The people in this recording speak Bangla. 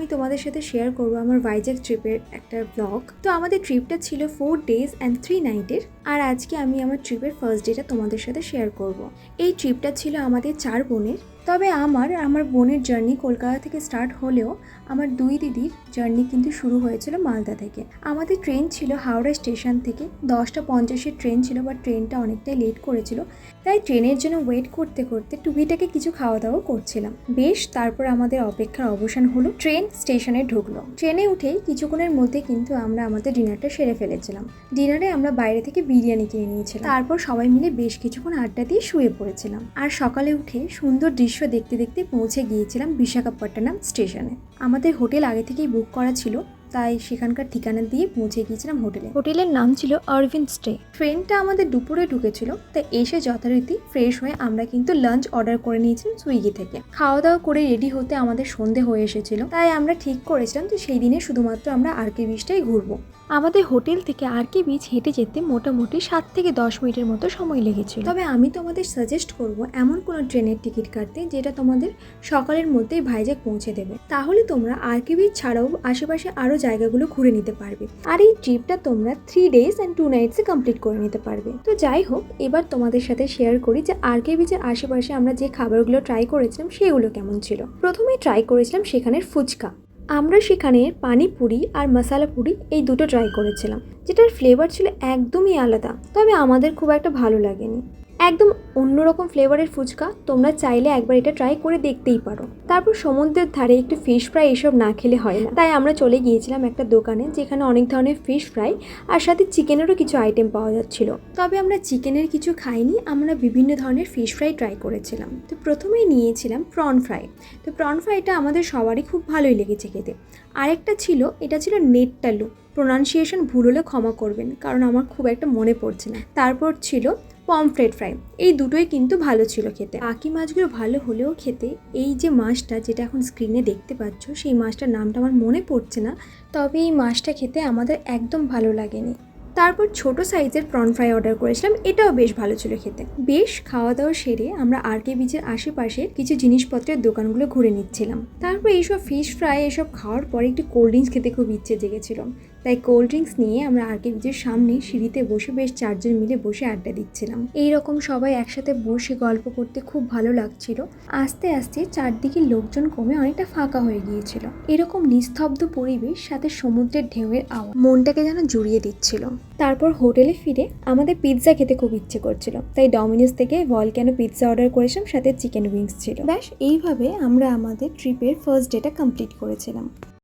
আমি তোমাদের সাথে শেয়ার করব আমার ভাইজ্যাক ট্রিপের একটা ব্লগ। তো আমাদের ট্রিপটা ছিল 4 days and 3 nights আর আজকে আমি আমার ট্রিপের ফার্স্ট ডেটা তোমাদের সাথে শেয়ার করব। এই ট্রিপটা ছিল আমাদের 4 বোনের। তবে আমার বোনের জার্নি কলকাতা থেকে স্টার্ট হলেও আমার 2 দিদির জার্নি কিন্তু শুরু হয়েছিল মালদা থেকে। আমাদের ট্রেন ছিল হাওড়া স্টেশন থেকে 10:50 ট্রেন ছিল, বাট ট্রেনটা অনেকটাই লেট করেছিল, তাই ট্রেনের জন্য ওয়েট করতে করতে টুকিটাকে কিছু খাওয়া দাওয়া করছিলাম। বেশ, তারপর আমাদের অপেক্ষার অবসান হলো। ট্রেন স্টেশনে ঢুকলো। ট্রেনে উঠেই কিছুক্ষণের মধ্যে কিন্তু আমরা আমাদের ডিনারটা সেরে ফেলেছিলাম। ডিনারে আমরা বাইরে থেকে বিরিয়ানি কিনে নিয়েছিলাম। তারপর সবাই মিলে বেশ কিছুক্ষণ আড্ডা দিয়ে শুয়ে পড়েছিলাম। আর সকালে উঠে সুন্দর দৃশ্য দেখতে দেখতে পৌঁছে গিয়েছিলাম বিশাখাপট্টনম স্টেশনে। আমাদের হোটেল আগে থেকেই বুক করা ছিল, তাই সেখানকার ঠিকানা দিয়ে পৌঁছে গিয়েছিলাম হোটেলে। হোটেলের নাম ছিল অরবিন্দ স্টে। ট্রেনটা আমাদের দুপুরে ঢুকেছিল, তাই এসে যথারীতি ফ্রেশ হয়ে আমরা কিন্তু লাঞ্চ অর্ডার করে নিয়েছিলাম সুইগি থেকে। খাওয়া দাওয়া করে রেডি হতে আমাদের সন্ধে হয়ে এসেছিল, তাই আমরা ঠিক করেছিলাম যে সেই দিনে শুধুমাত্র আমরা আরকে বিচটাই ঘুরবো। আমাদের হোটেল থেকে আরকে বিচ হেঁটে যেতে মোটামুটি 7 থেকে 10 মিনিটের মতো সময় লেগেছিল। তবে আমি তোমাদের সাজেস্ট করব এমন কোনো ট্রেনের টিকিট কাটতে যেটা তোমাদের সকালের মধ্যেই ভাইজ্যাক পৌঁছে দেবে, তাহলে তোমরা আরকে বিচ ছাড়াও আশেপাশে আরও জায়গাগুলো ঘুরে নিতে পারবে। আর এই ট্রিপটা তোমরা 3 days and 2 nights কমপ্লিট করে নিতে পারবে। তো যাই হোক, এবার তোমাদের সাথে শেয়ার করি যে আরকে বিচের আশেপাশে আমরা যে খাবারগুলো ট্রাই করেছিলাম সেগুলো কেমন ছিল। প্রথমেই ট্রাই করেছিলাম সেখানের ফুচকা। আমরা সেখানে পানিপুরি আর মশালা পুরি এই দুটো ট্রাই করেছিলাম, যেটার ফ্লেভার ছিল একদমই আলাদা, তবে আমাদের খুব একটা ভালো লাগেনি। একদম অন্যরকম ফ্লেভারের ফুচকা, তোমরা চাইলে একবার এটা ট্রাই করে দেখতেই পারো। তারপর সমুদ্রের ধারে একটু ফিশ ফ্রাই এসব না খেলে হয় না, তাই আমরা চলে গিয়েছিলাম একটা দোকানে যেখানে অনেক ধরনের ফিশ ফ্রাই আর সাথে চিকেনেরও কিছু আইটেম পাওয়া যাচ্ছিল। তবে আমরা চিকেনের কিছু খাইনি, আমরা বিভিন্ন ধরনের ফিশ ফ্রাই ট্রাই করেছিলাম। তো প্রথমেই নিয়েছিলাম প্রন ফ্রাই। তো প্রন ফ্রাইটা আমাদের সবারই খুব ভালোই লেগেছে খেতে। আরেকটা ছিল, এটা ছিল নেট্টালু। প্রোনাউন্সিয়েশন ভুল হলে ক্ষমা করবেন, কারণ আমার খুব একটা মনে পড়ছে না। তারপর ছিল পমফ্রেট ফ্রাই। এই দুটোই কিন্তু ভালো ছিল খেতে। বাকি মাছগুলো ভালো হলেও খেতে এই যে মাছটা যেটা এখন স্ক্রিনে দেখতে পাচ্ছ, সেই মাছটার নামটা আমার মনে পড়ছে না, তবে এই মাছটা খেতে আমাদের একদম ভালো লাগেনি। তারপর ছোট সাইজের প্রন ফ্রাই অর্ডার করেছিলাম, এটাও বেশ ভালো ছিল খেতে। বেশ, খাওয়া দাওয়া সেরে আমরা আরকে বিচের আশেপাশে কিছু জিনিসপত্রের দোকানগুলো ঘুরে নিচ্ছিলাম। তারপর এইসব ফিশ ফ্রাই এসব খাওয়ার পরে একটু কোল্ড ড্রিঙ্কস খেতে খুব ইচ্ছে জেগেছিল, তাই কোল্ড ড্রিঙ্কস নিয়ে আমরা আরকে বিচের সামনে সিঁড়িতে বসে বেশ 4 জন মিলে বসে আড্ডা দিচ্ছিলাম। এইরকম সবাই একসাথে বসে গল্প করতে খুব ভালো লাগছিল। আস্তে আস্তে চারদিকে লোকজন কমে অনেকটা ফাঁকা হয়ে গিয়েছিল। এরকম নিস্তব্ধ পরিবেশ সাথে সমুদ্রের ঢেউয়ের আওয়াজ মনটাকে যেন জুড়িয়ে দিচ্ছিল। তারপর হোটেলে ফিরে আমাদের পিৎজা খেতে খুব ইচ্ছে করছিল, তাই ডমিনোস থেকে ভলক্যানো পিৎজা অর্ডার করেছিলাম, সাথে চিকেন উইংস ছিল। ব্যাস, এইভাবে আমরা আমাদের ট্রিপের ফার্স্ট ডেটা কমপ্লিট করেছিলাম।